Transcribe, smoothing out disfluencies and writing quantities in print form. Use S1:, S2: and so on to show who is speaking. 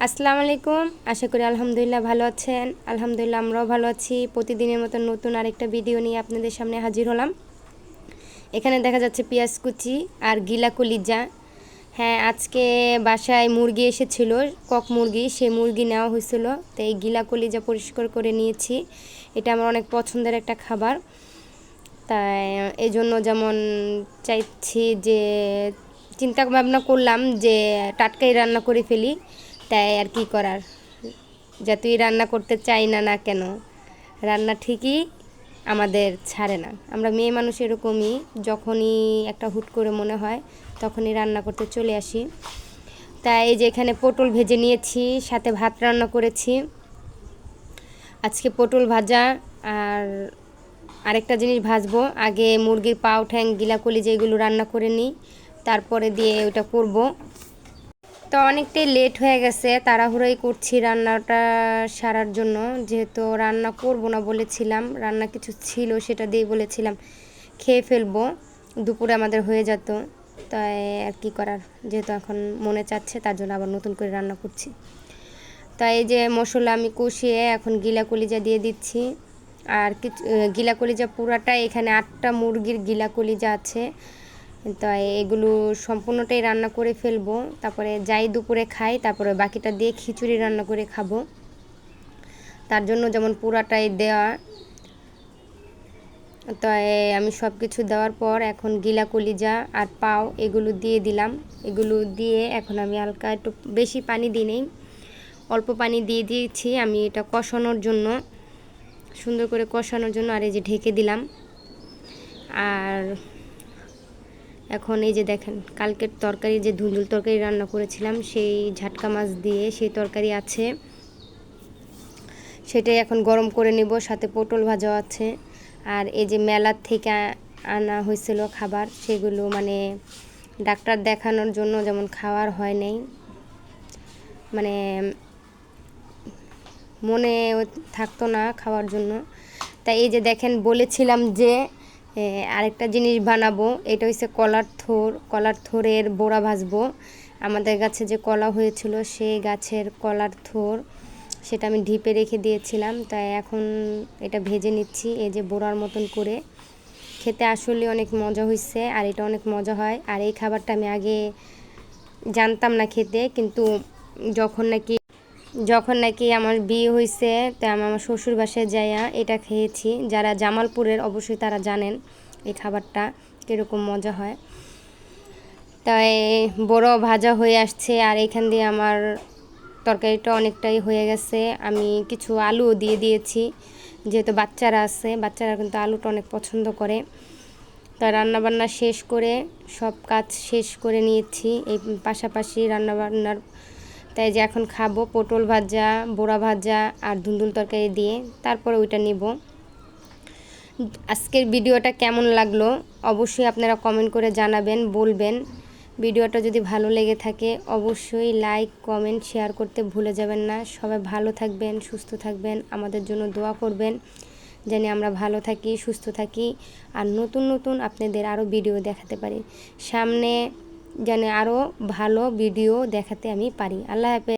S1: আসসালামু আলাইকুম। আশা করি আলহামদুলিল্লাহ ভালো আছেন। আলহামদুলিল্লাহ আমরাও ভালো আছি। প্রতিদিনের মতো নতুন আরেকটা ভিডিও নিয়ে আপনাদের সামনে হাজির হলাম। এখানে দেখা যাচ্ছে পেঁয়াজ কুচি আর গিলা কলিজা। হ্যাঁ, আজকে বাসায় মুরগি এসেছিল, কক মুরগি, সেই মুরগি নেওয়া হয়েছিল। তো এই গিলা কলিজা পরিষ্কার করে নিয়েছি। এটা আমার অনেক পছন্দের একটা খাবার। তাই এই জন্য যেমন চাইছি যে চিন্তা ভাবনা করলাম যে টাটকাই রান্না করে ফেলি। তাই আর কি করার, যতই রান্না করতে চাই না না কেন, রান্না ঠিকই আমাদের ছাড়ে না। আমরা মেয়ে মানুষ এরকমই, যখনই একটা হুট করে মনে হয় তখনই রান্না করতে চলে আসি। তাই এই যে এখানে পটল ভেজে নিয়েছি, সাথে ভাত রান্না করেছি। আজকে পটল ভাজা আর আরেকটা জিনিস ভাজবো। আগে মুরগির পাও ঠ্যাং গিলা কলি যেগুলো রান্না করে নিই, তারপরে দিয়ে ওটা করব। তো অনেকটাই লেট হয়ে গেছে, তাড়াহুড়োই করছি রান্নাটা সারার জন্য। যেহেতু রান্না করব না বলেছিলাম, রান্না কিছু ছিল সেটা দিয়ে বলেছিলাম খেয়ে ফেলবো, দুপুরে আমাদের হয়ে যেত। তাই আর কি করার, যেহেতু এখন মনে চাচ্ছে তার জন্য আবার নতুন করে রান্না করছি। তাই এই যে মশলা আমি কষিয়ে এখন গিলা কলিজা দিয়ে দিচ্ছি। আর কিছু গিলা কলিজা পুরাটা, এখানে 8টা মুরগির গিলা কলিজা আছে। তাই এগুলো সম্পূর্ণটাই রান্না করে ফেলবো, তারপরে যাই দুপুরে খাই, তারপরে বাকিটা দিয়ে খিচুড়ি রান্না করে খাবো। তার জন্য যেমন পুরাটাই দেওয়া। তাই আমি সব কিছু দেওয়ার পর এখন গিলা কলিজা আর পাও এগুলো দিয়ে দিলাম। এগুলো দিয়ে এখন আমি হালকা একটু বেশি পানি দিই নেই, অল্প পানি দিয়ে দিয়েছি আমি এটা কষানোর জন্য, সুন্দর করে কষানোর জন্য। আর এই যে ঢেকে দিলাম। আর এখন এই যে দেখেন, কালকের তরকারি, যে ধুন্দুল তরকারি রান্না করেছিলাম, সেই ঝাটকা মাছ দিয়ে সেই তরকারি আছে, সেটাই এখন গরম করে নিব। সাথে পটল ভাজাও আছে। আর এই যে মেলার থেকে আনা হয়েছিল খাবার, সেগুলো মানে ডাক্তার দেখানোর জন্য যেমন খাওয়ার হয় নাই, মানে মনে থাকতো না খাওয়ার জন্য। তাই এই যে দেখেন, বলেছিলাম যে আরেকটা জিনিস বানাবো, এটা হচ্ছে কলার থোরের বড়া ভাজবো। আমাদের গাছে যে কলা হয়েছিল সেই গাছের কলার থোর, সেটা আমি ঢিপে রেখে দিয়েছিলাম। তাই এখন এটা ভেজে নিচ্ছি এই যে বড়ার মতন করে। খেতে আসলে অনেক মজা হয়েছে, আর এটা অনেক মজা হয়। আর এই খাবারটা আমি আগে জানতাম না খেতে, কিন্তু যখন নাকি আমার বিয়ে হয়েছে, তাই আমি আমার শ্বশুর বাসায় যাইয়া এটা খেয়েছি। যারা জামালপুরের অবশ্যই তারা জানেন এই খাবারটা কীরকম মজা হয়। তাই বড় ভাজা হয়ে আসছে, আর এখান দিয়ে আমার তরকারিটা অনেকটাই হয়ে গেছে। আমি কিছু আলুও দিয়ে দিয়েছি, যেহেতু বাচ্চারা আছে, বাচ্চারা কিন্তু আলুটা অনেক পছন্দ করে। তাই রান্নাবান্না শেষ করে, সব কাজ শেষ করে নিয়েছি এই পাশাপাশি রান্নাবান্নার। তাই যে এখন খাবো পটল ভাজা, বড়া ভাজা আর ধুন্দুল তরকারি দিয়ে, তারপরে ওইটা নিব। আজকের ভিডিওটা কেমন লাগলো অবশ্যই আপনারা কমেন্ট করে জানাবেন, বলবেন। ভিডিওটা যদি ভালো লেগে থাকে অবশ্যই লাইক, কমেন্ট, শেয়ার করতে ভুলে যাবেন না। সবাই ভালো থাকবেন, সুস্থ থাকবেন, আমাদের জন্য দোয়া করবেন যেন আমরা ভালো থাকি, সুস্থ থাকি, আর নতুন নতুন আপনাদের আরও ভিডিও দেখাতে পারি। সামনে যেন আরও ভালো ভিডিও দেখাতে আমি পারি। আল্লাহ হাফেজ।